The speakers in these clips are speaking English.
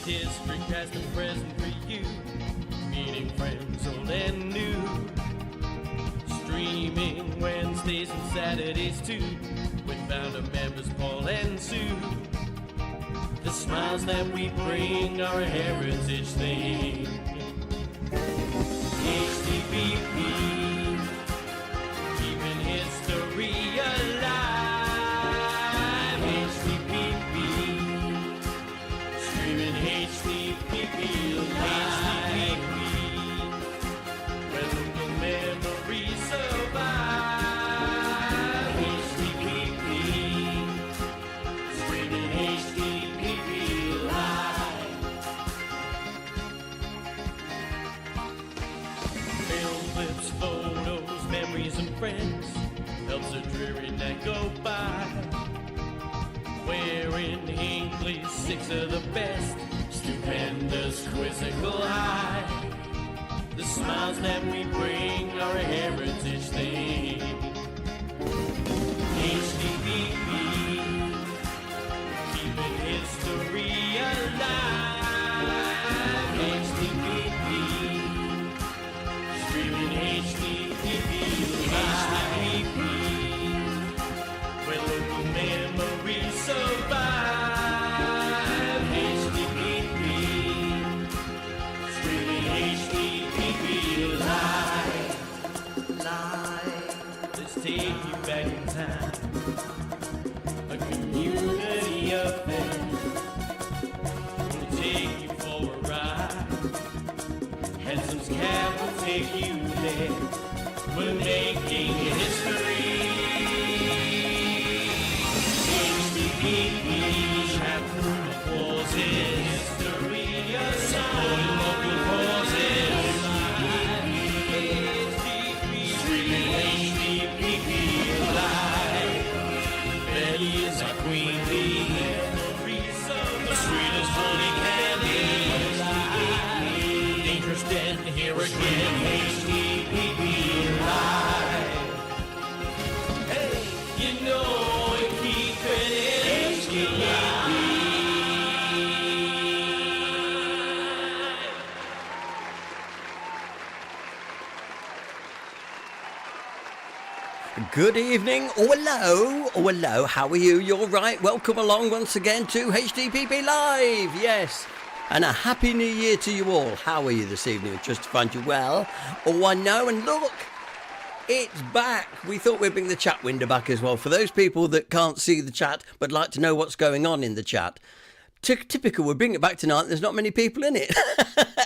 history, past and present for you. Meeting friends old and new. Streaming Wednesdays and Saturdays too. With founder members Paul and Sue. The smiles that we bring are a heritage thing. HDPP, keeping history alive. HDPP, streaming HDPP live. Where local memories survive. HDPP, streaming HDPP live. Film clips, photos, memories and friends helps a dreary night go by. Wearing Hinckley, six of the best, stupendous quizzical high. The smiles that we bring are a heritage thing. HDPP, keeping history alive. HDPP, streaming HDPP live. Where local memories survive. HDPP, streaming HDPP live. Let's take you back in time. A community affair. We'll take you for a ride. Henson's Cab will take you there. We're making history. HDPP, chapter pauses. History supporting local causes. Streaming HDPP live. Betty is our queen bee. The sweetest honey candy. Dangerous Den, here again. HDPP live. Hey, you know it, keep it HDPP. Good evening, or hello, how are you? You're right, welcome along once again to HDPP Live, yes. And a happy new year to you all. How are you this evening? Just to find you well. Oh, I know, and look, it's back. We thought we'd bring the chat window back as well. For those people that can't see the chat, but like to know what's going on in the chat. Typical, we'll bring it back tonight. There's not many people in it.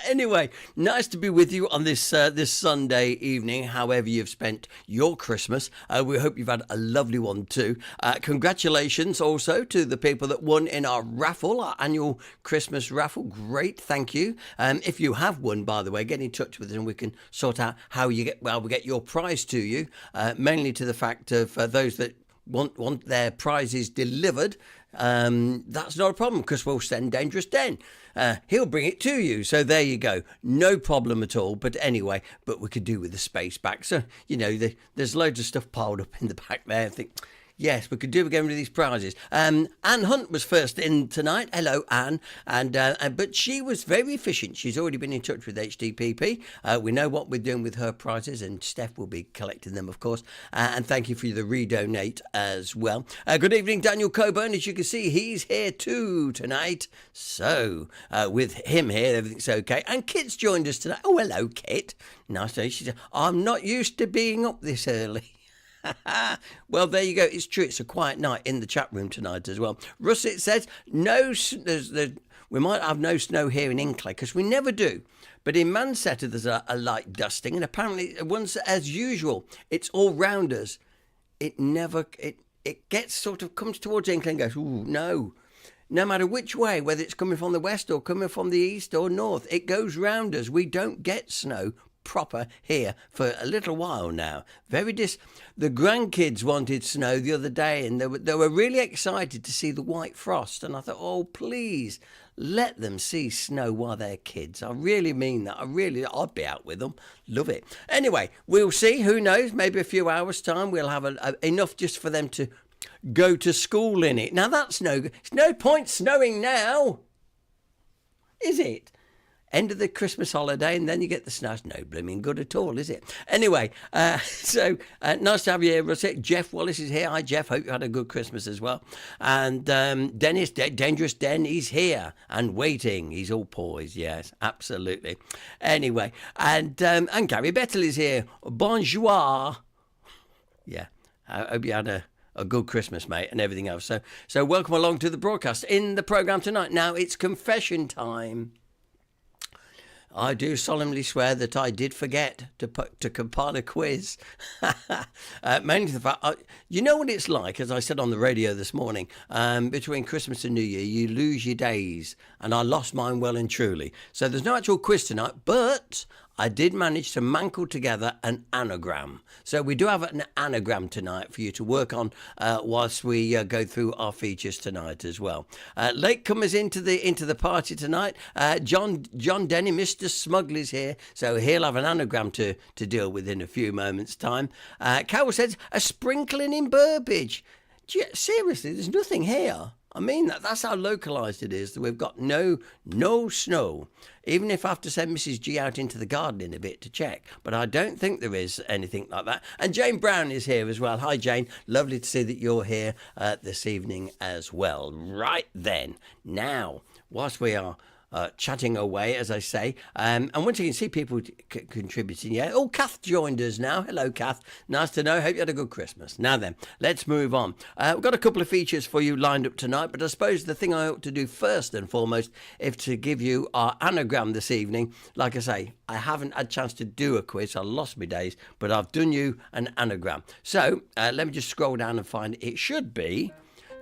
Anyway, nice to be with you on this Sunday evening, however you've spent your Christmas. We hope you've had a lovely one too. Congratulations also to the people that won in our raffle, our annual Christmas raffle. Great, thank you. If you have won, by the way, get in touch with us and we can sort out how you get, well, we get your prize to you, mainly to the fact of those that want their prizes delivered. That's not a problem because we'll send Dangerous Den. He'll bring it to you. So there you go. No problem at all. But anyway, but we could do with the space back. So, you know, there's loads of stuff piled up in the back there. I think, yes, we could do again with these prizes. Anne Hunt was first in tonight. Hello, Anne. But she was very efficient. She's already been in touch with HDPP. We know what we're doing with her prizes, and Steph will be collecting them, of course. And thank you for the redonate as well. Good evening, Daniel Coburn. As you can see, he's here too tonight. So with him here, everything's okay. And Kit's joined us tonight. Oh, hello, Kit. Nice to know. She said, I'm not used to being up this early. Well, there you go. It's true. It's a quiet night in the chat room tonight as well. Russet says, we might have no snow here in Hinckley because we never do. But in Manchester, there's a light dusting. And apparently, once as usual, it's all round us. It gets sort of comes towards Hinckley and goes, ooh, no. No matter which way, whether it's coming from the west or coming from the east or north, it goes round us. We don't get snow proper here for a little while now. The grandkids wanted snow the other day and they were really excited to see the white frost, and I thought, oh please let them see snow while they're kids. I really mean that. I'd be out with them. Love it. Anyway, we'll see. Who knows, maybe a few hours time we'll have enough just for them to go to school in it. Now that's no point snowing now. Is it? End of the Christmas holiday and then you get the snow. It's no blooming good at all, is it? Anyway, so nice to have you here, Russet. Jeff Wallace is here. Hi, Jeff. Hope you had a good Christmas as well. And Dennis, Dangerous Den, he's here and waiting. He's all poised. Yes, absolutely. Anyway, and Gary Bettel is here. Bonjour. Yeah, I hope you had a good Christmas, mate, and everything else. So welcome along to the broadcast. In the programme tonight, now it's confession time. I do solemnly swear that I did forget to compile a quiz. Mainly the fact, you know what it's like, as I said on the radio this morning, between Christmas and New Year, you lose your days, and I lost mine well and truly. So there's no actual quiz tonight, but I did manage to mangle together an anagram. So we do have an anagram tonight for you to work on whilst we go through our features tonight as well. Latecomers into the party tonight. John Denny, Mr. Smuggley's here, so he'll have an anagram to deal with in a few moments' time. Carol says, a sprinkling in Burbage. Seriously, there's nothing here. I mean, that's how localised it is. That we've got no snow. Even if I have to send Mrs. G out into the garden in a bit to check. But I don't think there is anything like that. And Jane Brown is here as well. Hi, Jane. Lovely to see that you're here this evening as well. Right then. Now, whilst we are chatting away, as I say. And once you can see people contributing, yeah. Oh, Kath joined us now. Hello, Kath. Nice to know. Hope you had a good Christmas. Now then, let's move on. We've got a couple of features for you lined up tonight, but I suppose the thing I ought to do first and foremost is to give you our anagram this evening. Like I say, I haven't had a chance to do a quiz. I lost my days, but I've done you an anagram. So let me just scroll down and find it. It should be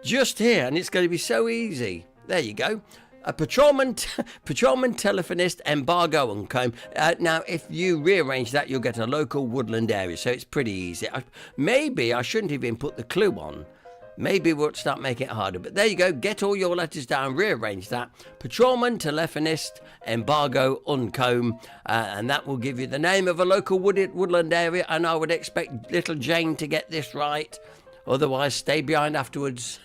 just here, and it's going to be so easy. There you go. A patrolman, telephonist, embargo and comb. Now, if you rearrange that, you'll get a local woodland area, so it's pretty easy. Maybe I shouldn't even put the clue on. Maybe we'll start making it harder. But there you go. Get all your letters down, rearrange that. Patrolman, telephonist, embargo, uncomb. And that will give you the name of a local woodland area. And I would expect little Jane to get this right. Otherwise, stay behind afterwards.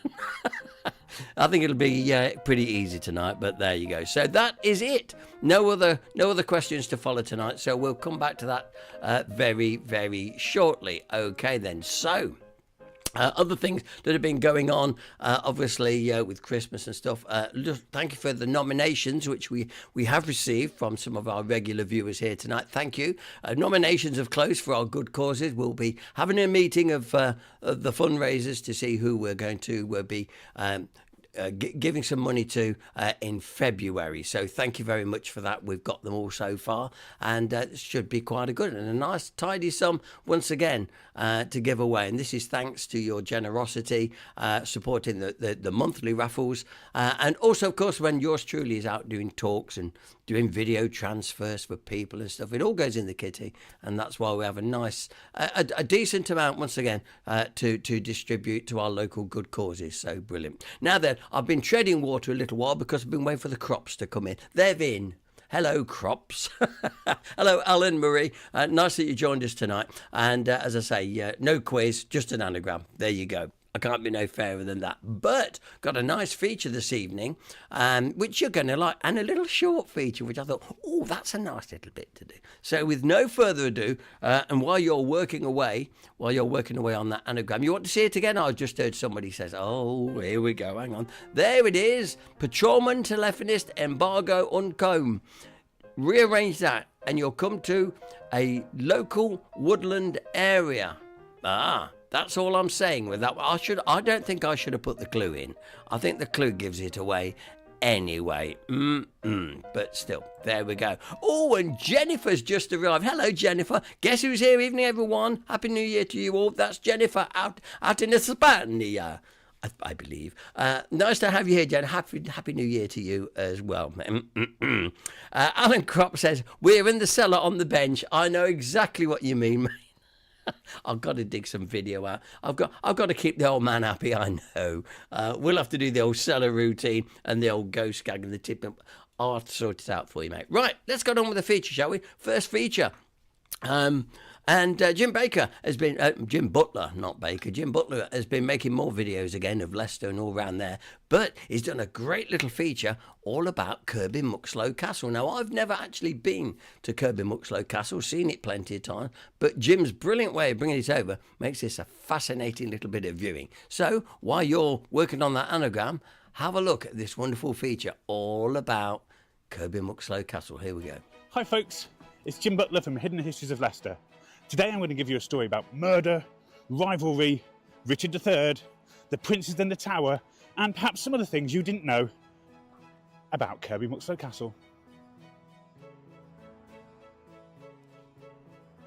I think it'll be pretty easy tonight, but there you go. So that is it. No other questions to follow tonight. So we'll come back to that very, very shortly. Okay, then. So other things that have been going on, obviously, with Christmas and stuff. Thank you for the nominations, which we have received from some of our regular viewers here tonight. Thank you. Nominations have closed for our good causes. We'll be having a meeting of the fundraisers to see who we're going to be giving some money to in February. So thank you very much for that. We've got them all so far, and it should be quite a good and a nice tidy sum once again to give away. And this is thanks to your generosity supporting the monthly raffles, and also of course when yours truly is out doing talks and doing video transfers for people and stuff. It all goes in the kitty, and that's why we have a nice a decent amount once again to distribute to our local good causes. So brilliant. Now then, I've been treading water a little while because I've been waiting for the crops to come in. They're in. Hello, crops. Hello, Alan, Marie. Nice that you joined us tonight. And as I say, no quiz, just an anagram. There you go. I can't be no fairer than that. But got a nice feature this evening, which you're going to like, and a little short feature, which I thought, oh, that's a nice little bit to do. So with no further ado, and while you're working away on that anagram, you want to see it again? I just heard somebody says, oh, here we go, hang on. There it is. Patrolman, telephonist, embargo, uncomb. Rearrange that, and you'll come to a local woodland area. That's all I'm saying with that. I don't think I should have put the clue in. I think the clue gives it away anyway. But still, there we go. Oh, and Jennifer's just arrived. Hello, Jennifer. Guess who's here? Evening, everyone. Happy New Year to you all. That's Jennifer out in Hispania, I believe. Nice to have you here, Jen. Happy New Year to you as well. Alan Kropp says, we're in the cellar on the bench. I know exactly what you mean, mate. I've got to dig some video out. I've got to keep the old man happy, I know. We'll have to do the old cellar routine and the old ghost gag and the tip. I'll sort it out for you, mate. Right, let's get on with the feature, shall we? First feature. And Jim Baker has been, Jim Butler, not Baker, Jim Butler has been making more videos again of Leicester and all around there. But he's done a great little feature all about Kirby Muxloe Castle. Now, I've never actually been to Kirby Muxloe Castle, seen it plenty of times, but Jim's brilliant way of bringing it over makes this a fascinating little bit of viewing. So while you're working on that anagram, have a look at this wonderful feature all about Kirby Muxloe Castle. Here we go. Hi folks, it's Jim Butler from Hidden Histories of Leicester. Today I'm going to give you a story about murder, rivalry, Richard III, the princes and the tower, and perhaps some of the things you didn't know about Kirby Muxloe Castle.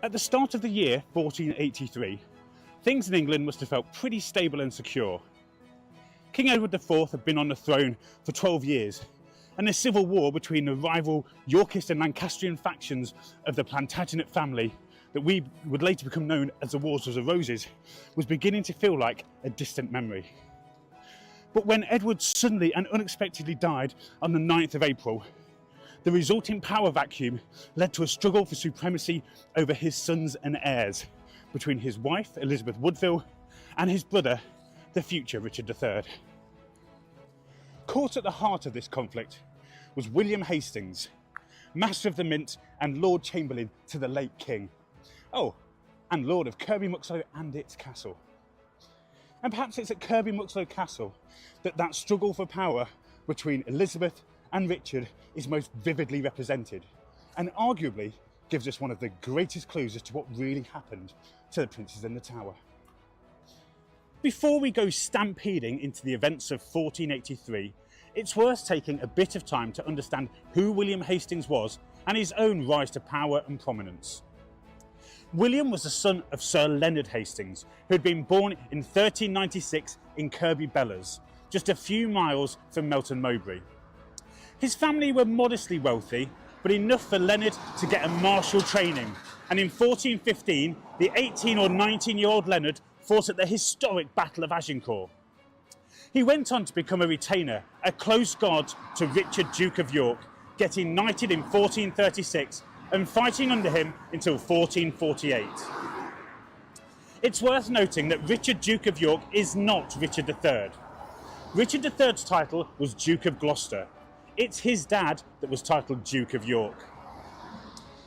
At the start of the year 1483, things in England must have felt pretty stable and secure. King Edward IV had been on the throne for 12 years, and the civil war between the rival Yorkist and Lancastrian factions of the Plantagenet family, that we would later become known as the Wars of the Roses, was beginning to feel like a distant memory. But when Edward suddenly and unexpectedly died on the 9th of April, the resulting power vacuum led to a struggle for supremacy over his sons and heirs between his wife, Elizabeth Woodville, and his brother, the future Richard III. Caught at the heart of this conflict was William Hastings, Master of the Mint and Lord Chamberlain to the late King. Oh, and Lord of Kirby Muxloe and its castle. And perhaps it's at Kirby Muxloe Castle that struggle for power between Elizabeth and Richard is most vividly represented, and arguably gives us one of the greatest clues as to what really happened to the princes in the tower. Before we go stampeding into the events of 1483, it's worth taking a bit of time to understand who William Hastings was and his own rise to power and prominence. William was the son of Sir Leonard Hastings, who had been born in 1396 in Kirby Bellers, just a few miles from Melton Mowbray. His family were modestly wealthy, but enough for Leonard to get a martial training, and in 1415, the 18 or 19-year-old Leonard fought at the historic Battle of Agincourt. He went on to become a retainer, a close guard to Richard, Duke of York, getting knighted in 1436 and fighting under him until 1448. It's worth noting that Richard, Duke of York, is not Richard III. Richard III's title was Duke of Gloucester. It's his dad that was titled Duke of York.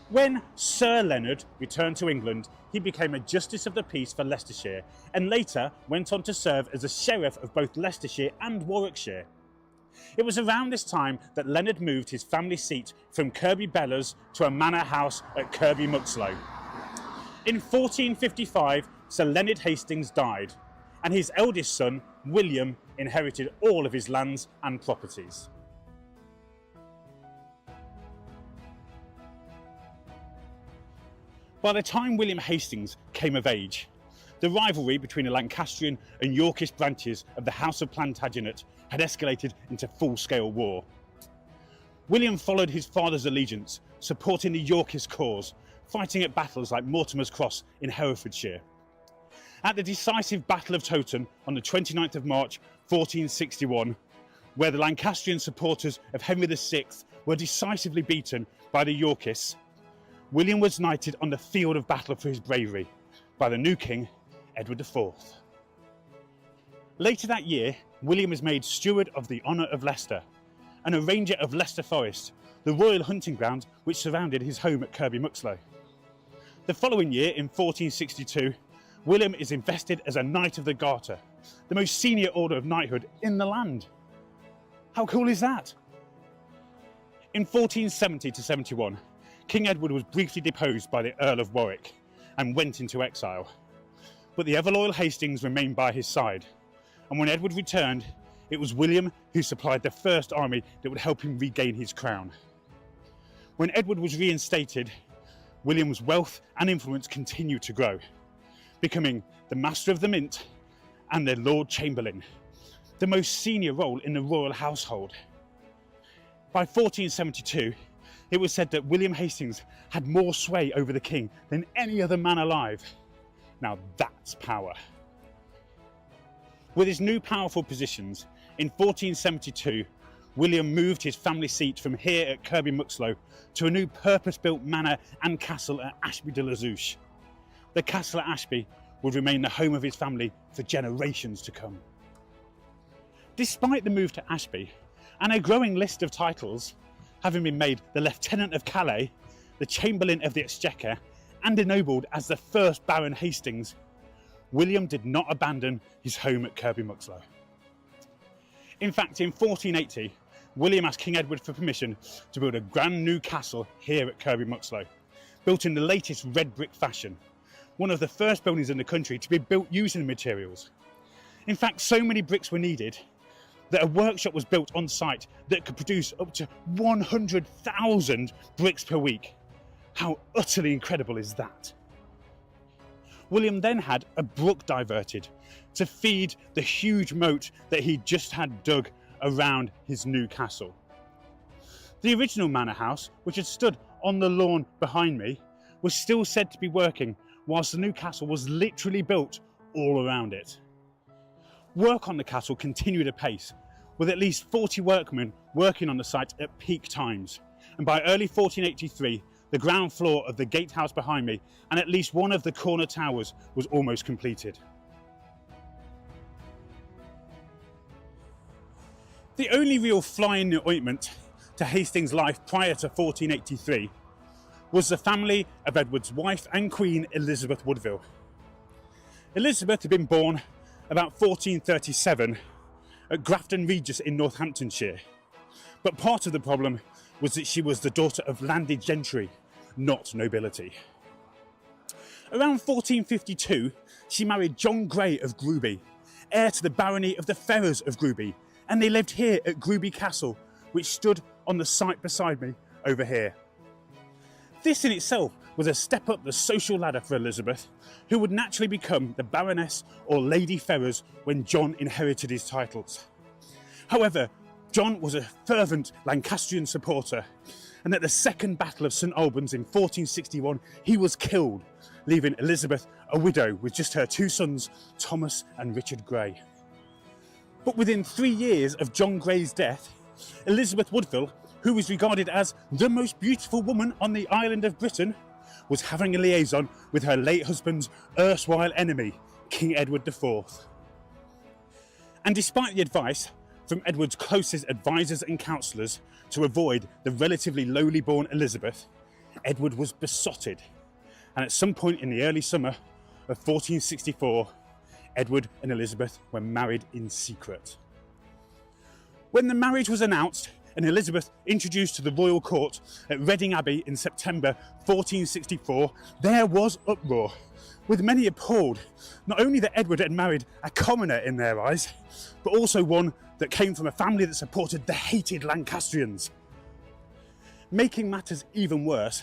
When Sir Leonard returned to England, he became a Justice of the Peace for Leicestershire and later went on to serve as a sheriff of both Leicestershire and Warwickshire. It was around this time that Leonard moved his family seat from Kirby Bellers to a manor house at Kirby Muxloe. In 1455, Sir Leonard Hastings died, and his eldest son, William, inherited all of his lands and properties. By the time William Hastings came of age, the rivalry between the Lancastrian and Yorkist branches of the House of Plantagenet had escalated into full-scale war. William followed his father's allegiance, supporting the Yorkist cause, fighting at battles like Mortimer's Cross in Herefordshire. At the decisive Battle of Towton on the 29th of March 1461, where the Lancastrian supporters of Henry VI were decisively beaten by the Yorkists, William was knighted on the field of battle for his bravery by the new king, Edward IV. Later that year, William was made Steward of the Honour of Leicester and a Ranger of Leicester Forest, the royal hunting ground which surrounded his home at Kirby Muxloe. The following year, in 1462, William is invested as a Knight of the Garter, the most senior order of knighthood in the land. How cool is that? In 1470-71, King Edward was briefly deposed by the Earl of Warwick and went into exile. But the ever-loyal Hastings remained by his side, and when Edward returned, it was William who supplied the first army that would help him regain his crown. When Edward was reinstated, William's wealth and influence continued to grow, becoming the Master of the Mint and the Lord Chamberlain, the most senior role in the royal household. By 1472, it was said that William Hastings had more sway over the king than any other man alive. Now that's power. With his new powerful positions, in 1472, William moved his family seat from here at Kirby Muxloe to a new purpose-built manor and castle at Ashby de la Zouche. the castle at Ashby would remain the home of his family for generations to come. Despite the move to Ashby and a growing list of titles, having been made the Lieutenant of Calais, the Chamberlain of the Exchequer, and ennobled as the first Baron Hastings, William did not abandon his home at Kirby Muxloe. In fact, in 1480, William asked King Edward for permission to build a brand new castle here at Kirby Muxloe, built in the latest red brick fashion, one of the first buildings in the country to be built using the materials. In fact, so many bricks were needed that a workshop was built on site that could produce up to 100,000 bricks per week. How utterly incredible is that? William then had a brook diverted to feed the huge moat that he just had dug around his new castle. The original manor house, which had stood on the lawn behind me, was still said to be working, whilst the new castle was literally built all around it. Work on the castle continued apace, with at least 40 workmen working on the site at peak times, and by early 1483, the ground floor of the gatehouse behind me and at least one of the corner towers was almost completed. The only real fly in the ointment to Hastings' life prior to 1483 was the family of Edward's wife and queen, Elizabeth Woodville. Elizabeth had been born about 1437 at Grafton Regis in Northamptonshire, but part of the problem was that she was the daughter of landed gentry, not nobility. Around 1452, she married John Grey of Gruby, heir to the barony of the Ferrers of Gruby, and they lived here at Gruby Castle, which stood on the site beside me over here. This in itself was a step up the social ladder for Elizabeth, who would naturally become the Baroness or Lady Ferrers when John inherited his titles. However, John was a fervent Lancastrian supporter, and at the Second Battle of St Albans in 1461, he was killed, leaving Elizabeth a widow with just her two sons, Thomas and Richard Grey. But within 3 years of John Grey's death, Elizabeth Woodville, who was regarded as the most beautiful woman on the island of Britain, was having a liaison with her late husband's erstwhile enemy, King Edward IV. And despite the advice from Edward's closest advisors and counsellors to avoid the relatively lowly born Elizabeth, Edward was besotted, and at some point in the early summer of 1464, Edward and Elizabeth were married in secret. When the marriage was announced and Elizabeth introduced to the royal court at Reading Abbey in September 1464, there was uproar, with many appalled, not only that Edward had married a commoner in their eyes, but also one that came from a family that supported the hated Lancastrians. Making matters even worse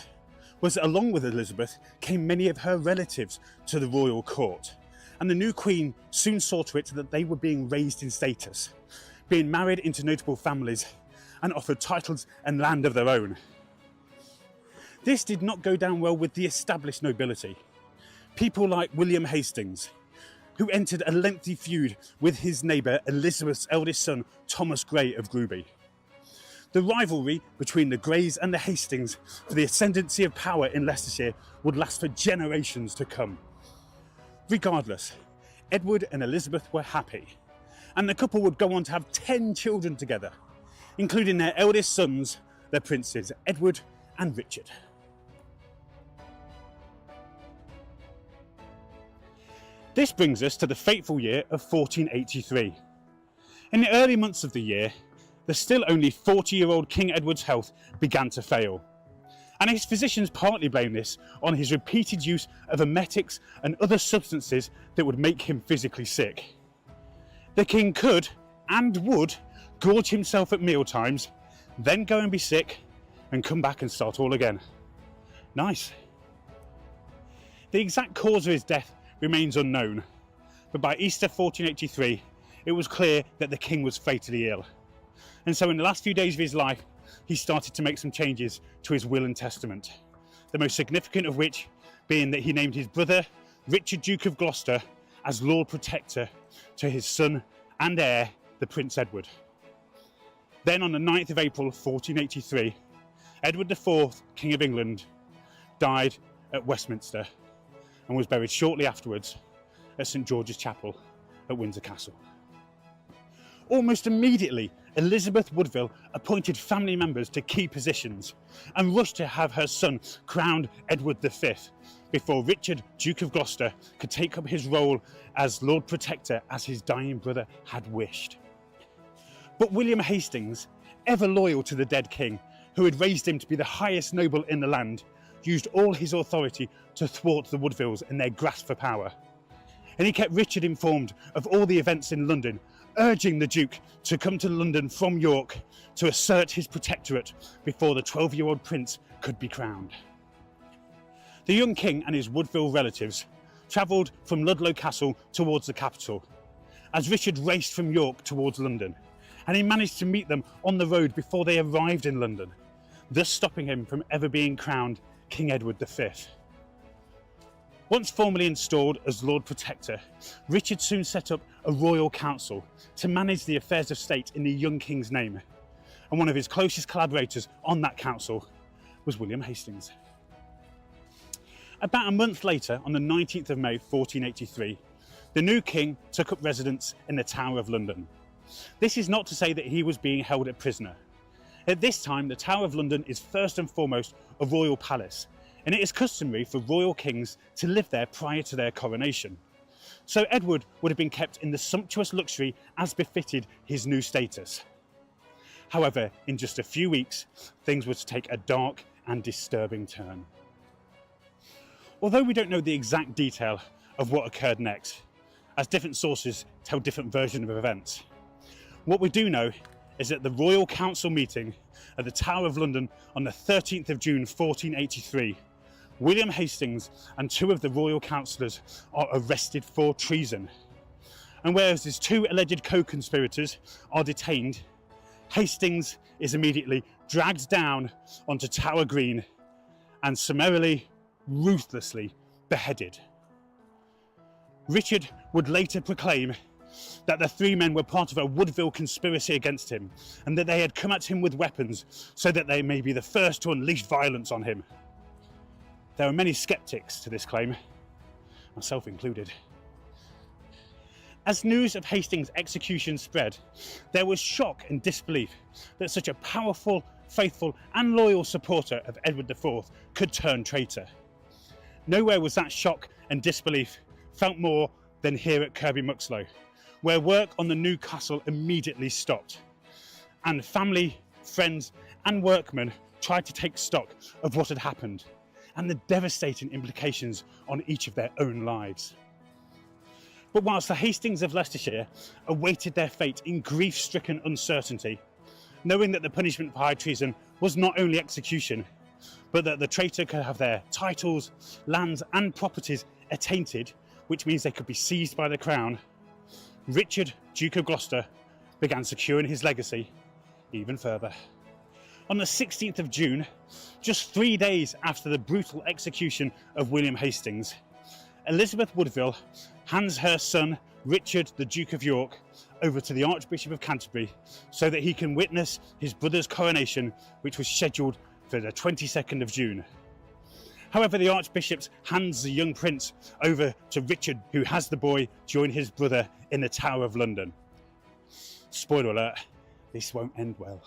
was that along with Elizabeth came many of her relatives to the royal court, and the new queen soon saw to it that they were being raised in status, being married into notable families and offered titles and land of their own. This did not go down well with the established nobility. People like William Hastings, who entered a lengthy feud with his neighbour Elizabeth's eldest son, Thomas Grey of Gruby. The rivalry between the Greys and the Hastings for the ascendancy of power in Leicestershire would last for generations to come. Regardless, Edward and Elizabeth were happy, and the couple would go on to have 10 children together, including their eldest sons, the princes Edward and Richard. This brings us to the fateful year of 1483. In the early months of the year, the still only 40-year-old King Edward's health began to fail, and his physicians partly blame this on his repeated use of emetics and other substances that would make him physically sick. The king could, and would, gorge himself at mealtimes, then go and be sick, and come back and start all again. Nice. The exact cause of his death remains unknown, but by Easter 1483, it was clear that the king was fatally ill. And so in the last few days of his life, he started to make some changes to his will and testament, the most significant of which being that he named his brother, Richard, Duke of Gloucester, as Lord Protector to his son and heir, the Prince Edward. Then on the 9th of April 1483, Edward IV, King of England, died at Westminster, and was buried shortly afterwards at St George's Chapel at Windsor Castle. Almost immediately, Elizabeth Woodville appointed family members to key positions and rushed to have her son crowned Edward V before Richard, Duke of Gloucester, could take up his role as Lord Protector as his dying brother had wished. But William Hastings, ever loyal to the dead king, who had raised him to be the highest noble in the land, used all his authority to thwart the Woodvilles in their grasp for power. And he kept Richard informed of all the events in London, urging the Duke to come to London from York to assert his protectorate before the 12-year-old prince could be crowned. The young king and his Woodville relatives travelled from Ludlow Castle towards the capital, as Richard raced from York towards London, and he managed to meet them on the road before they arrived in London, thus stopping him from ever being crowned King Edward V. Once formally installed as Lord Protector, Richard soon set up a royal council to manage the affairs of state in the young king's name, and one of his closest collaborators on that council was William Hastings. About a month later, on the 19th of May 1483, the new king took up residence in the Tower of London. This is not to say that he was being held a prisoner. At this time, the Tower of London is first and foremost a royal palace, and it is customary for royal kings to live there prior to their coronation. So Edward would have been kept in the sumptuous luxury as befitted his new status. However, in just a few weeks, things were to take a dark and disturbing turn. Although we don't know the exact detail of what occurred next, as different sources tell different versions of events, what we do know is that the Royal Council meeting at the Tower of London on the 13th of June 1483, William Hastings and two of the royal councillors are arrested for treason. And whereas his two alleged co-conspirators are detained, Hastings is immediately dragged down onto Tower Green and summarily, ruthlessly beheaded. Richard would later proclaim that the three men were part of a Woodville conspiracy against him, and that they had come at him with weapons so that they may be the first to unleash violence on him. There are many sceptics to this claim, myself included. As news of Hastings' execution spread, there was shock and disbelief that such a powerful, faithful and loyal supporter of Edward IV could turn traitor. Nowhere was that shock and disbelief felt more than here at Kirby Muxloe, where work on the new castle immediately stopped, and family, friends and workmen tried to take stock of what had happened and the devastating implications on each of their own lives. But whilst the Hastings of Leicestershire awaited their fate in grief-stricken uncertainty, knowing that the punishment for high treason was not only execution, but that the traitor could have their titles, lands and properties attainted, which means they could be seized by the crown, Richard, Duke of Gloucester, began securing his legacy even further. On the 16th of June, just 3 days after the brutal execution of William Hastings, Elizabeth Woodville hands her son, Richard, the Duke of York, over to the Archbishop of Canterbury so that he can witness his brother's coronation, which was scheduled for the 22nd of June. However, the Archbishop hands the young prince over to Richard, who has the boy join his brother in the Tower of London. Spoiler alert, this won't end well.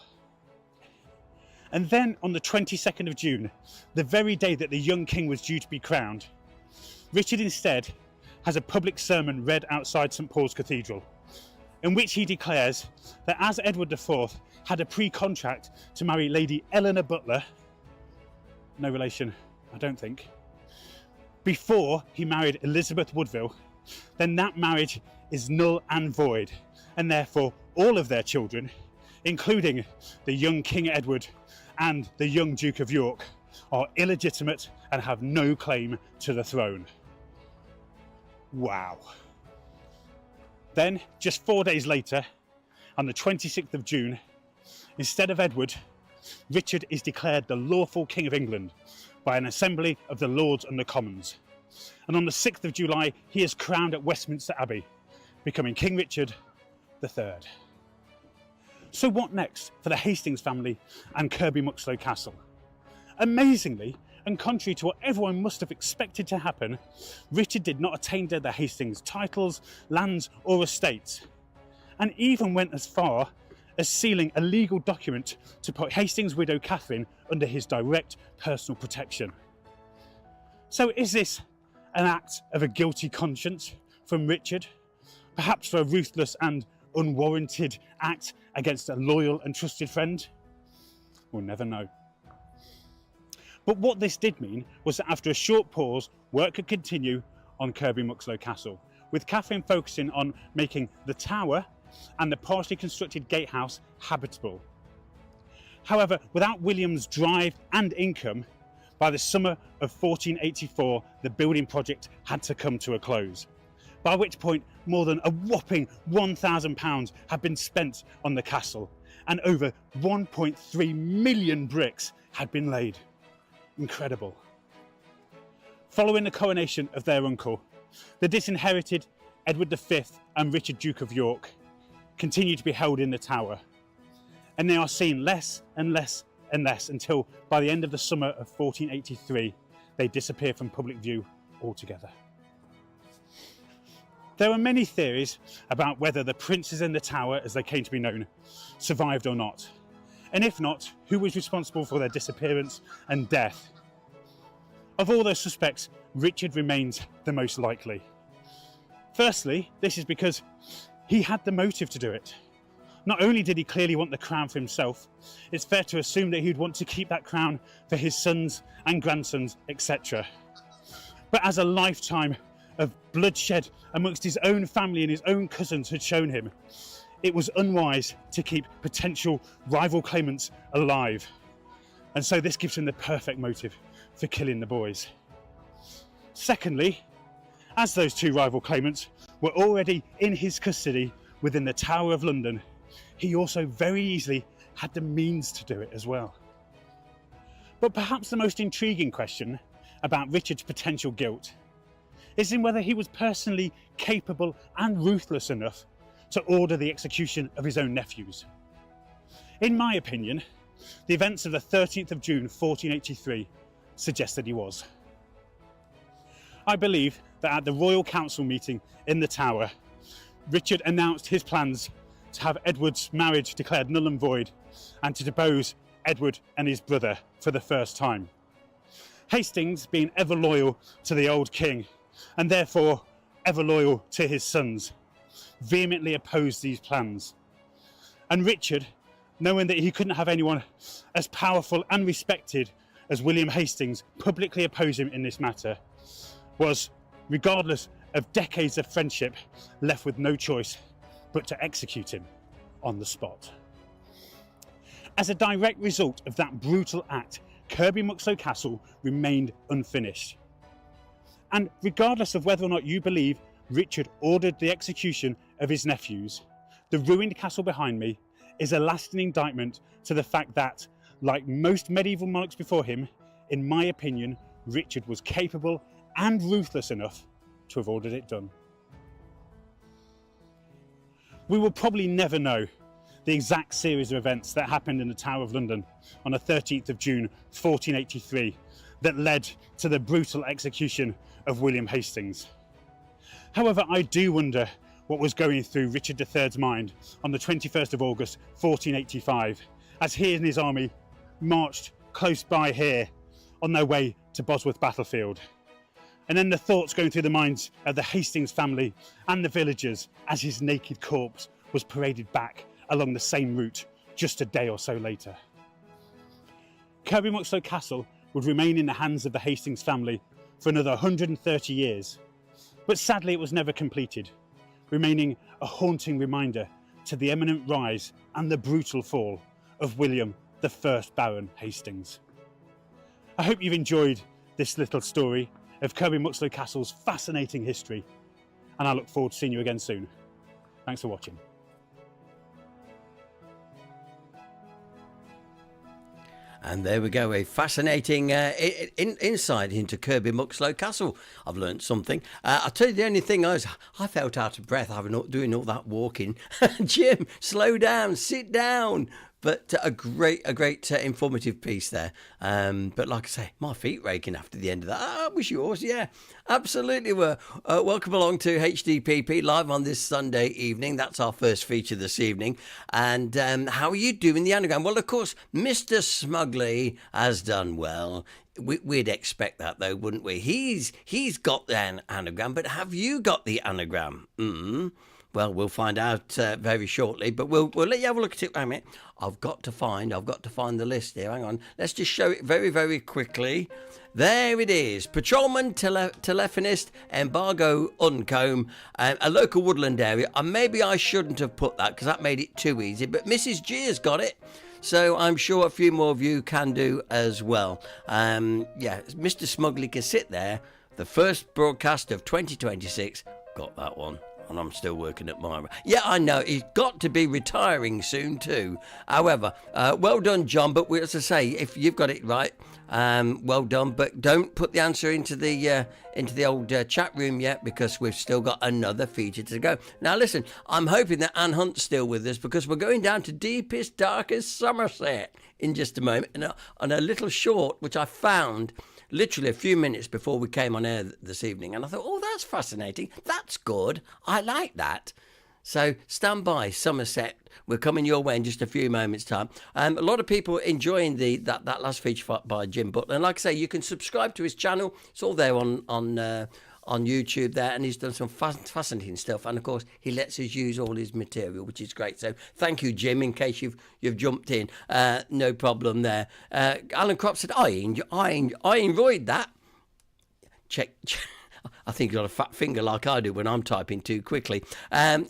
And then on the 22nd of June, the very day that the young king was due to be crowned, Richard instead has a public sermon read outside St Paul's Cathedral, in which he declares that as Edward IV had a pre-contract to marry Lady Eleanor Butler, no relation, I don't think, before he married Elizabeth Woodville, then that marriage is null and void, and therefore all of their children, including the young King Edward and the young Duke of York, are illegitimate and have no claim to the throne. Wow. Then, just 4 days later, on the 26th of June, instead of Edward, Richard is declared the lawful King of England by an assembly of the Lords and the Commons. And on the 6th of July, he is crowned at Westminster Abbey, becoming King Richard III. So what next for the Hastings family and Kirby Muxloe Castle? Amazingly, And contrary to what everyone must have expected to happen, Richard did not attain to the Hastings titles, lands or estates, and even went as far as sealing a legal document to put Hastings' widow Catherine under his direct personal protection. So is this an act of a guilty conscience from Richard? Perhaps for a ruthless and unwarranted act against a loyal and trusted friend? We'll never know. But what this did mean was that after a short pause, work could continue on Kirby Muxloe Castle, with Catherine focusing on making the tower and the partially constructed gatehouse habitable. However, without William's drive and income, by the summer of 1484, the building project had to come to a close, by which point more than a whopping £1,000 had been spent on the castle, and over 1.3 million bricks had been laid. Incredible. Following the coronation of their uncle, the disinherited Edward V and Richard Duke of York continue to be held in the tower, and they are seen less and less and less until by the end of the summer of 1483 they disappear from public view altogether. There are many theories about whether the princes in the tower, as they came to be known, survived or not, and if not, who was responsible for their disappearance and death. Of all those suspects, Richard remains the most likely. Firstly, this is because he had the motive to do it. Not only did he clearly want the crown for himself, it's fair to assume that he'd want to keep that crown for his sons and grandsons, etc. But as a lifetime of bloodshed amongst his own family and his own cousins had shown him, it was unwise to keep potential rival claimants alive. And so this gives him the perfect motive for killing the boys. Secondly, as those two rival claimants were already in his custody within the Tower of London, he also very easily had the means to do it as well. But perhaps the most intriguing question about Richard's potential guilt is in whether he was personally capable and ruthless enough to order the execution of his own nephews. In my opinion, the events of the 13th of June 1483 suggest that he was. I believe that at the Royal Council meeting in the Tower, Richard announced his plans to have Edward's marriage declared null and void and to depose Edward and his brother for the first time. Hastings, being ever loyal to the old king and therefore ever loyal to his sons, vehemently opposed these plans. And Richard, knowing that he couldn't have anyone as powerful and respected as William Hastings publicly oppose him in this matter, was, regardless of decades of friendship, left with no choice but to execute him on the spot. As a direct result of that brutal act, Kirby Muxloe Castle remained unfinished. And regardless of whether or not you believe Richard ordered the execution of his nephews, the ruined castle behind me is a lasting indictment to the fact that, like most medieval monarchs before him, in my opinion, Richard was capable and ruthless enough to have ordered it done. We will probably never know the exact series of events that happened in the Tower of London on the 13th of June 1483 that led to the brutal execution of William Hastings. However, I do wonder what was going through Richard III's mind on the 21st of August 1485 as he and his army marched close by here on their way to Bosworth battlefield. And then the thoughts going through the minds of the Hastings family and the villagers as his naked corpse was paraded back along the same route just a day or so later. Kirby Muxloe Castle would remain in the hands of the Hastings family for another 130 years, but sadly it was never completed, remaining a haunting reminder to the imminent rise and the brutal fall of William, the first Baron Hastings. I hope you've enjoyed this little story of Kirby Muxloe Castle's fascinating history, and I look forward to seeing you again soon. Thanks for watching. And there we go, a fascinating insight into Kirby Muxloe Castle. I've learnt something. I'll tell you the only thing I felt out of breath doing all that walking. Jim, slow down, sit down. But a great informative piece there. But like I say, my feet raking after the end of that. I wish yours, yeah, absolutely were. Welcome along to HDPP live on this Sunday evening. That's our first feature this evening. And how are you doing, the anagram? Well, of course, Mr. Smugly has done well. We'd expect that, though, wouldn't we? He's got the anagram, but have you got the anagram? Well, we'll find out very shortly, but we'll let you have a look at it. Wait a minute. I've got to find the list here. Hang on. Let's just show it very, very quickly. There it is. Patrolman, telephonist, embargo, uncomb, a local woodland area. And maybe I shouldn't have put that because that made it too easy, but Mrs. G has got it. So I'm sure a few more of you can do as well. Mr. Smugly can sit there. The first broadcast of 2026. Got that one. And I'm still working at my... Yeah, I know. He's got to be retiring soon too. However, well done, John. But as I say, if you've got it right, well done. But don't put the answer into the old chat room yet, because we've still got another feature to go. Now, listen, I'm hoping that Anne Hunt's still with us, because we're going down to deepest, darkest Somerset in just a moment. And on a little short, which I found literally a few minutes before we came on air this evening. And I thought, oh, that's fascinating. That's good. I like that. So stand by, Somerset. We're coming your way in just a few moments' time. A lot of people enjoying that last feature by Jim Butler. And like I say, you can subscribe to his channel. It's all there on YouTube there, and he's done some fascinating stuff. And of course, he lets us use all his material, which is great. So thank you, Jim, in case you've jumped in. No problem there. Alan Kropp said, I enjoyed that. Check. I think you've got a fat finger like I do when I'm typing too quickly. And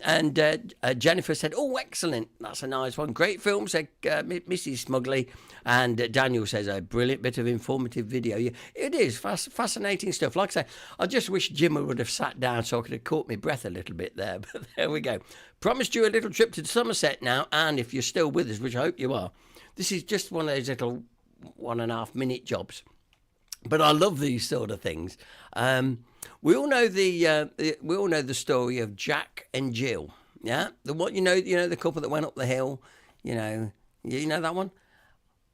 Jennifer said, oh, excellent. That's a nice one. Great film, said Mrs. Smugly. And Daniel says, a brilliant bit of informative video. Yeah, it is fascinating stuff. Like I say, I just wish Jim would have sat down so I could have caught my breath a little bit there. But there we go. Promised you a little trip to Somerset now. And if you're still with us, which I hope you are, this is just one of those little 1.5 minute jobs. But I love these sort of things. We all know the story of Jack and Jill. Yeah, the couple that went up the hill. You know that one.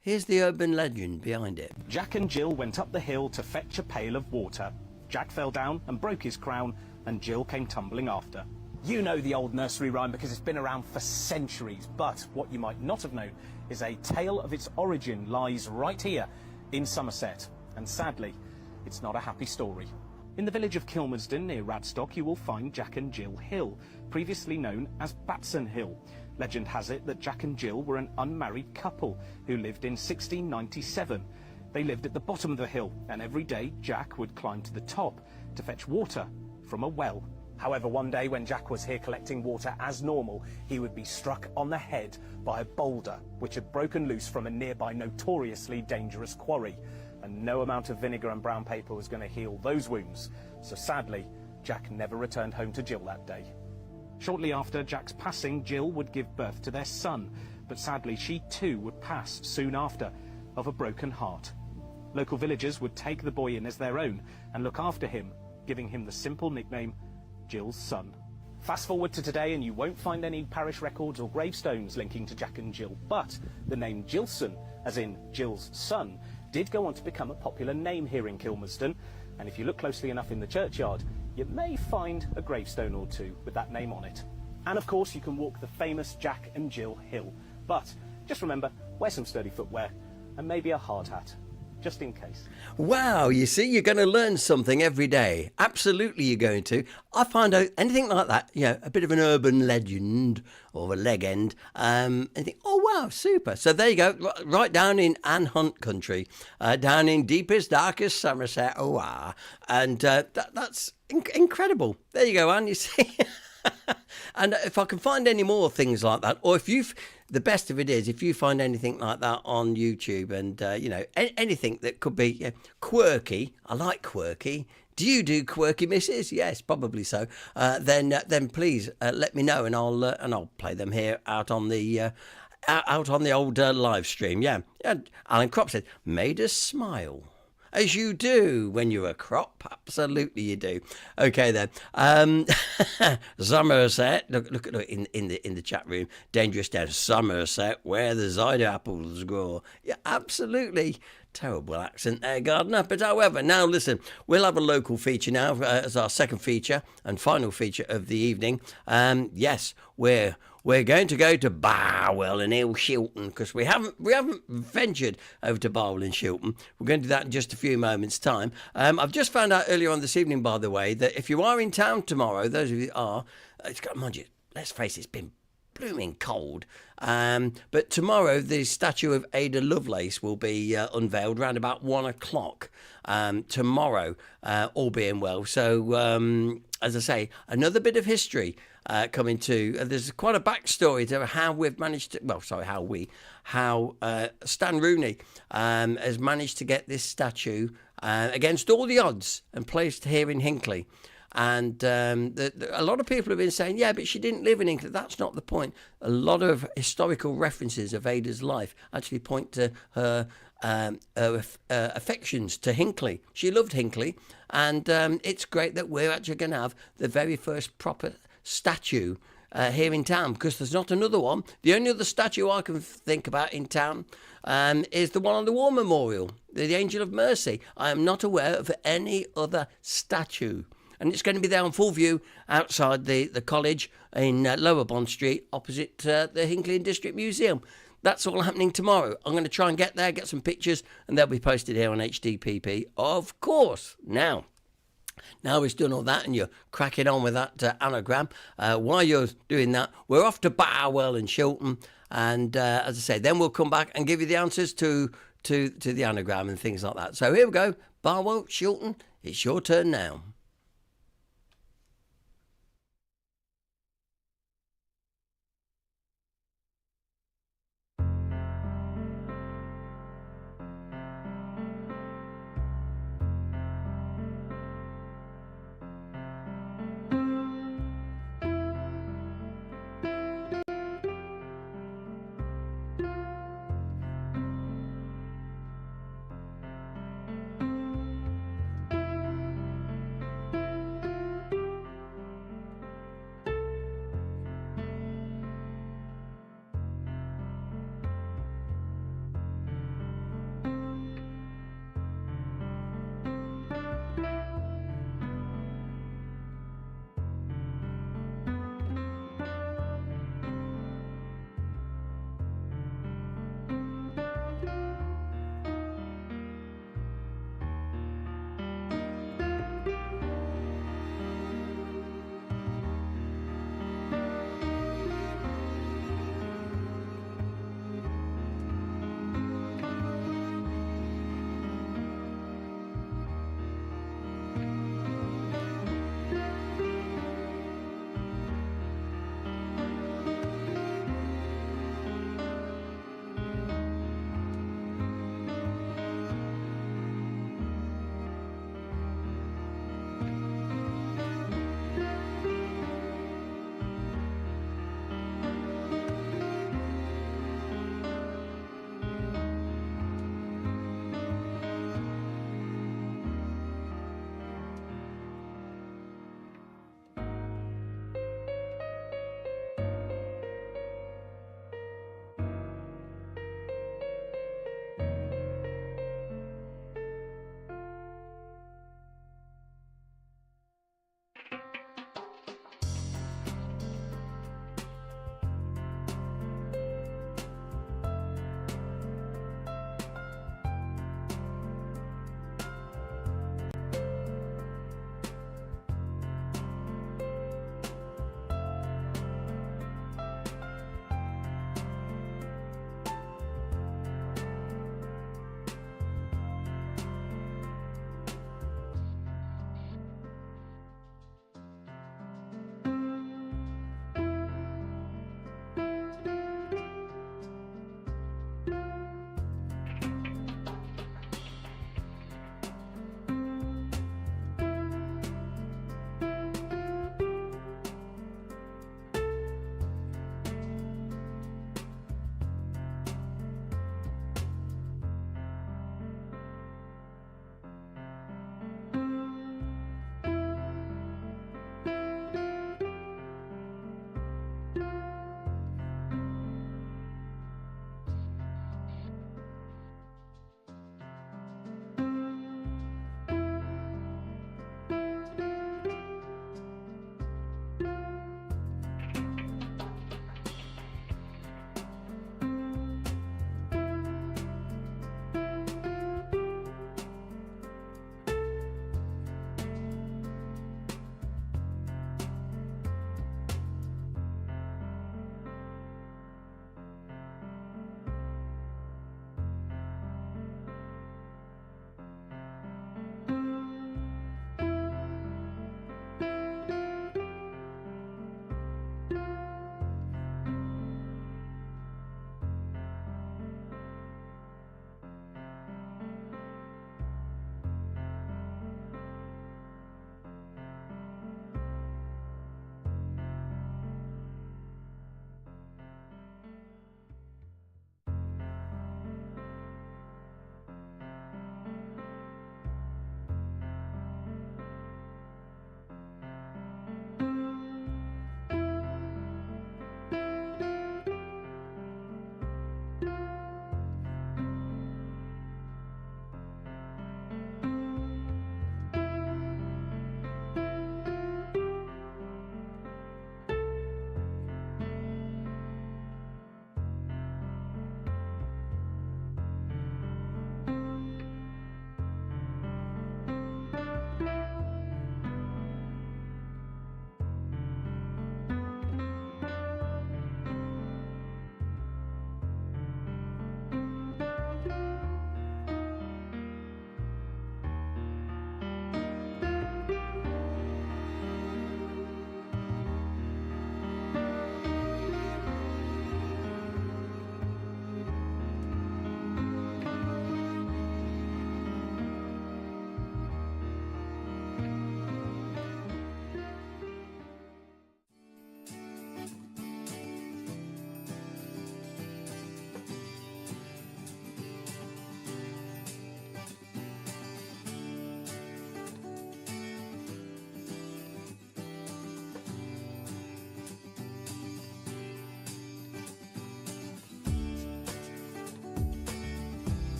Here's the urban legend behind it. Jack and Jill went up the hill to fetch a pail of water. Jack fell down and broke his crown, and Jill came tumbling after. You know the old nursery rhyme because it's been around for centuries. But what you might not have known is a tale of its origin lies right here in Somerset. And sadly, it's not a happy story. In the village of Kilmersdon near Radstock, you will find Jack and Jill Hill, previously known as Batson Hill. Legend has it that Jack and Jill were an unmarried couple who lived in 1697. They lived at the bottom of the hill, and every day Jack would climb to the top to fetch water from a well. However, one day when Jack was here collecting water as normal, he would be struck on the head by a boulder which had broken loose from a nearby notoriously dangerous quarry. And no amount of vinegar and brown paper was going to heal those wounds. So sadly, Jack never returned home to Jill that day. Shortly after Jack's passing, Jill would give birth to their son, but sadly she too would pass soon after, of a broken heart. Local villagers would take the boy in as their own and look after him, giving him the simple nickname Jill's son. Fast forward to today and you won't find any parish records or gravestones linking to Jack and Jill, but the name Jillson, as in Jill's son, did go on to become a popular name here in Kilmersdon, and if you look closely enough in the churchyard, you may find a gravestone or two with that name on it. And of course you can walk the famous Jack and Jill Hill, but just remember, wear some sturdy footwear and maybe a hard hat, just in case. Wow, you see, you're going to learn something every day. Absolutely you're going to. I find out anything like that, a bit of an urban legend or a legend, and think, oh wow, super. So there you go, right down in Anne Hunt country, down in deepest, darkest Somerset, oh wow. And that's incredible. There you go, Anne, you see. And if I can find any more things like that, or the best of it is, if you find anything like that on YouTube and, anything that could be quirky, I like quirky. Do you do quirky misses? Yes, probably so. Then please let me know, and I'll play them here out on the old live stream. Yeah. Alan Kropp said, made us smile. As you do when you're a crop. Absolutely you do. Okay then. Somerset. Look in the chat room. Dangerous down Somerset, where the cider apples grow. Yeah, absolutely. Terrible accent there, Gardener. But however, now listen, we'll have a local feature now as our second feature and final feature of the evening. Yes, we're going to go to Barwell and Hill Shilton because we haven't ventured over to Barwell and Shilton. We're going to do that in just a few moments' time. I've just found out earlier on this evening, by the way, that if you are in town tomorrow, those of you that are, it's got, mind you, let's face it, it's been blooming cold. But tomorrow the statue of Ada Lovelace will be unveiled around about 1 o'clock tomorrow, all being well. So as I say, another bit of history coming to. There's quite a backstory to how we've managed to. How Stan Rooney has managed to get this statue against all the odds and placed here in Hinckley. And a lot of people have been saying, yeah, but she didn't live in Hinckley. That's not the point. A lot of historical references of Ada's life actually point to her affections to Hinckley. She loved Hinckley, and it's great that we're actually going to have the very first proper statue here in town, because there's not another one. The only other statue I can think about in town is the one on the War Memorial, the Angel of Mercy. I am not aware of any other statue. And it's going to be there on full view outside the college in Lower Bond Street, opposite the Hinckley District Museum. That's all happening tomorrow. I'm going to try and get there, get some pictures, and they'll be posted here on HDPP, of course. Now we've done all that and you're cracking on with that anagram. While you're doing that, we're off to Barwell and Shilton. And as I say, then we'll come back and give you the answers to the anagram and things like that. So here we go. Barwell, Shilton, it's your turn now.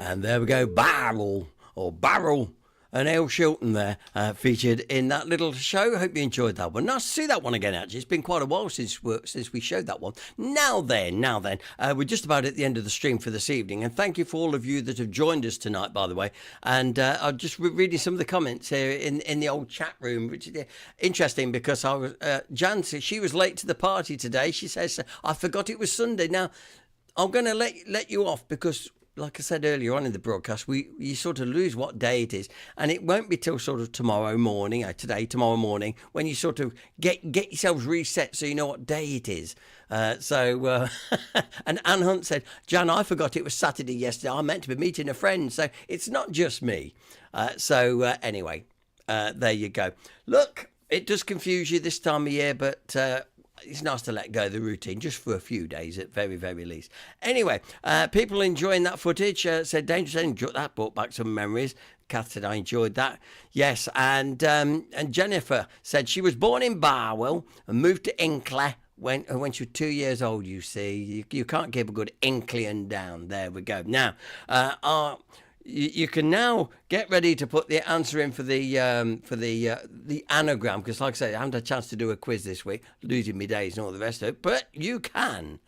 And there we go, Barrel, and Al Shilton there, featured in that little show. Hope you enjoyed that one. Nice to see that one again, actually. It's been quite a while since we showed that one. Now then, we're just about at the end of the stream for this evening, and thank you for all of you that have joined us tonight, by the way. And I'm just reading some of the comments here in the old chat room, which is interesting because I was Jan, she was late to the party today. She says, I forgot it was Sunday. Now, I'm going to let you off because, like I said earlier on in the broadcast, you sort of lose what day it is, and it won't be till sort of tomorrow morning, when you sort of get yourselves reset so you know what day it is. And Anne Hunt said, Jan, I forgot it was Saturday yesterday. I meant to be meeting a friend, so it's not just me. Anyway, there you go. Look, it does confuse you this time of year, but it's nice to let go of the routine just for a few days at very, very least. Anyway, people enjoying that footage. Said Dangerous enjoyed that, brought back some memories. Kath said I enjoyed that. Yes, and Jennifer said she was born in Barwell and moved to Hinckley when she was 2 years old. You see, you can't keep a good Hinckley down. There we go. Now, you can now get ready to put the answer in for the anagram, because like I said, I haven't had a chance to do a quiz this week, losing my days and all the rest of it, but you can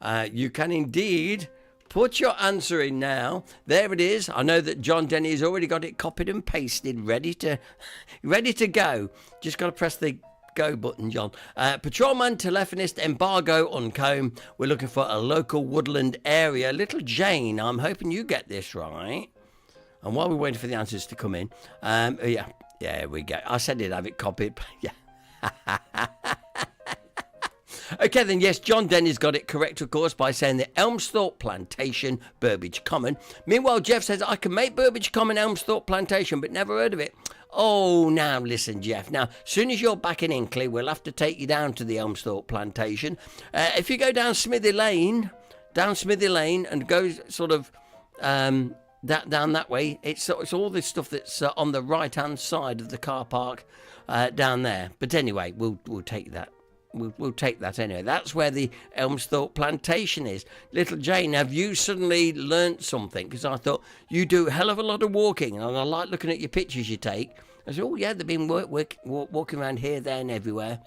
indeed put your answer in now. There it is. I know that John Denny has already got it copied and pasted, ready to go. Just got to press the go button, John. Patrolman, telephonist, embargo, uncomb. We're looking for a local woodland area. Little Jane, I'm hoping you get this right. And while we're waiting for the answers to come in, there we go. I said I'd have it copied. Yeah. Okay, then, yes, John Denny's got it correct, of course, by saying the Elmsthorpe Plantation, Burbage Common. Meanwhile, Jeff says, I can make Burbage Common Elmsthorpe Plantation, but never heard of it. Oh, now listen, Jeff. Now, as soon as you're back in Hinckley, we'll have to take you down to the Elmsthorpe Plantation. If you go down Smithy Lane, and go sort of down that way, it's all this stuff that's on the right-hand side of the car park down there. But anyway, we'll take that. We'll take that anyway. That's where the Elmsthorpe Plantation is. Little Jane, have you suddenly learnt something? Because I thought you do a hell of a lot of walking, and I like looking at your pictures you take. I said, oh yeah, they've been walking around here, there and everywhere.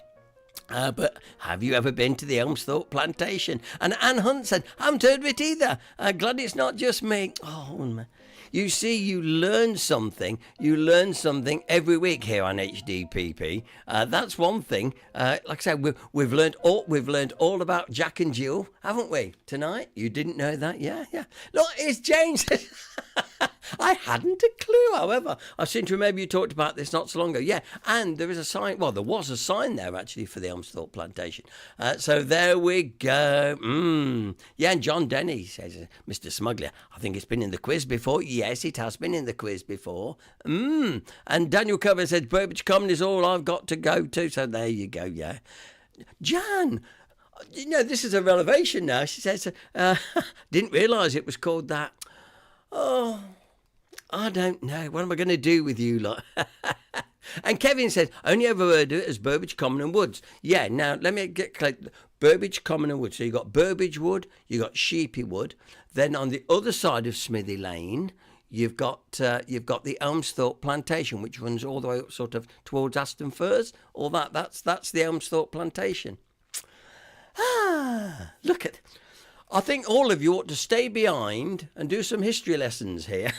But have you ever been to the Elmsthorpe Plantation? And Anne Hunt said, I haven't heard of it either. Glad it's not just me. Oh, You see, you learn something. You learn something every week here on HDPP. That's one thing. Like I said, we've learned all about Jack and Jill, haven't we? Tonight, you didn't know that? Yeah. Look, it's James. I hadn't a clue. However, I seem to remember you talked about this not so long ago. Yeah, and there is a sign. Well, there was a sign there actually for the Elmsthorpe plantation. So there we go. Yeah, and John Denny says, Mr. Smuggler, I think it's been in the quiz before. Yes, it has been in the quiz before. And Daniel Cover said, Burbage Common is all I've got to go to. So there you go, yeah. Jan, you know, this is a revelation now. She says, didn't realise it was called that. Oh, I don't know. What am I going to do with you lot? And Kevin says, only ever heard of it as Burbage Common and Woods. Yeah, now let me get clear. Burbage Common and Woods. So you've got Burbage Wood, you've got Sheepy Wood. Then on the other side of Smithy Lane, you've got the Elmsthorpe plantation, which runs all the way up sort of towards Aston Firs. All that's the Elmsthorpe plantation. Look at. I think all of you ought to stay behind and do some history lessons here.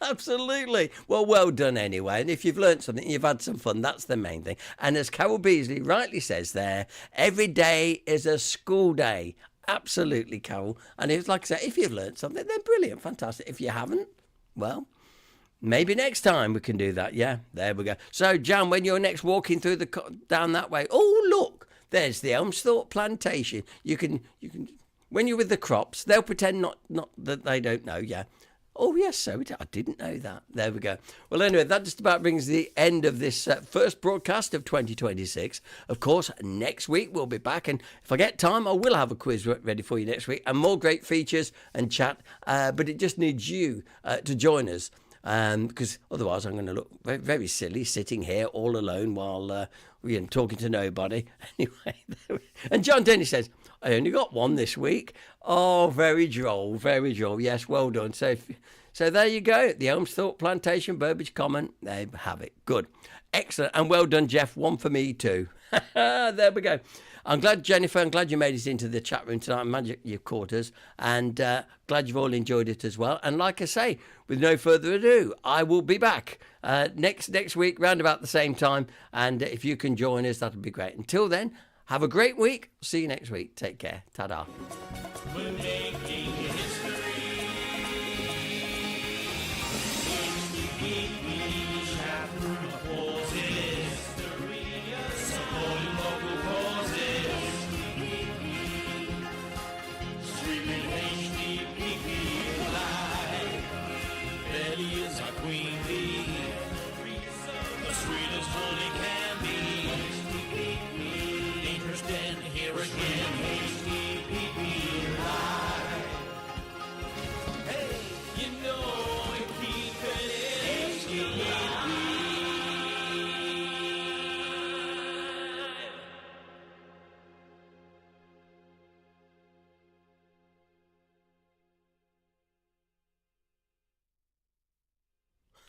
Absolutely. Well done anyway. And if you've learnt something, you've had some fun, that's the main thing. And as Carol Beasley rightly says there, every day is a school day. Absolutely, Carol. And it's like I say, if you've learnt something, then brilliant, fantastic. If you haven't, well, maybe next time we can do that. Yeah, there we go. So, Jan, when you're next walking through down that way, oh, look, there's the Elmsthorpe plantation. You can, when you're with the crops, they'll pretend not that they don't know, yeah. Oh, yes, so I didn't know that. There we go. Well, anyway, that just about brings the end of this first broadcast of 2026. Of course, next week we'll be back. And if I get time, I will have a quiz ready for you next week. And more great features and chat. But it just needs you to join us. Because otherwise I'm going to look very, very silly sitting here all alone while we're talking to nobody. Anyway, and John Denny says, I only got one this week. Oh, very droll, very droll. Yes, well done. So there you go. The Elmsthorpe Plantation, Burbage Common. There you have it. Good. Excellent. And well done, Jeff. One for me too. There we go. I'm glad, Jennifer, I'm glad you made it into the chat room tonight. Magic your quarters. And glad you've all enjoyed it as well. And like I say, with no further ado, I will be back next week, round about the same time. And if you can join us, that'll be great. Until then, have a great week. See you next week. Take care. Ta-da. We're making history. HDPP chapter applauses. Supporting local causes. Streaming HDPP live. Belly is our queen bee. The sweetest honey can be. Stand here again, HDPP live. Hey, you know we keep it HDPP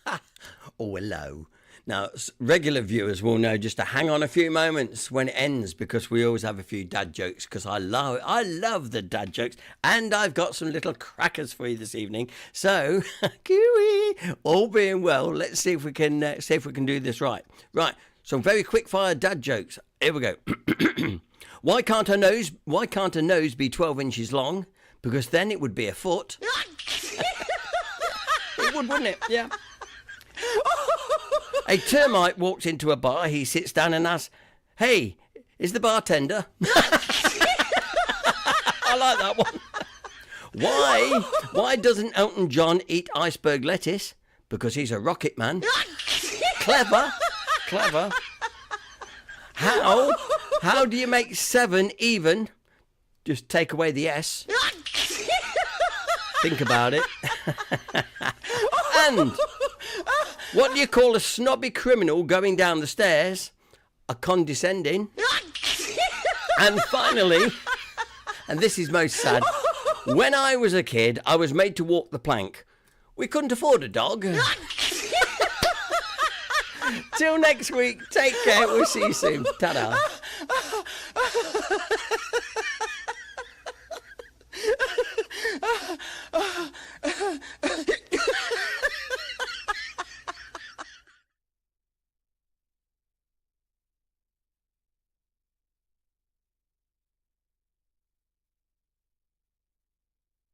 Ha! Oh, hello. Now, regular viewers will know just to hang on a few moments when it ends, because we always have a few dad jokes, because I love the dad jokes, and I've got some little crackers for you this evening. So, all being well, let's see if we can do this right. Right, some very quick fire dad jokes. Here we go. Why can't a nose be 12 inches long? Because then it would be a foot. It would, wouldn't it? Yeah. A termite walks into a bar. He sits down and asks, "Hey, is the bartender?" I like that one. Why doesn't Elton John eat iceberg lettuce? Because he's a rocket man. Clever. How do you make 7 even? Just take away the S. Think about it. And what do you call a snobby criminal going down the stairs? A condescending. And finally, and this is most sad, when I was a kid, I was made to walk the plank. We couldn't afford a dog. Till next week, take care. We'll see you soon. Ta-da.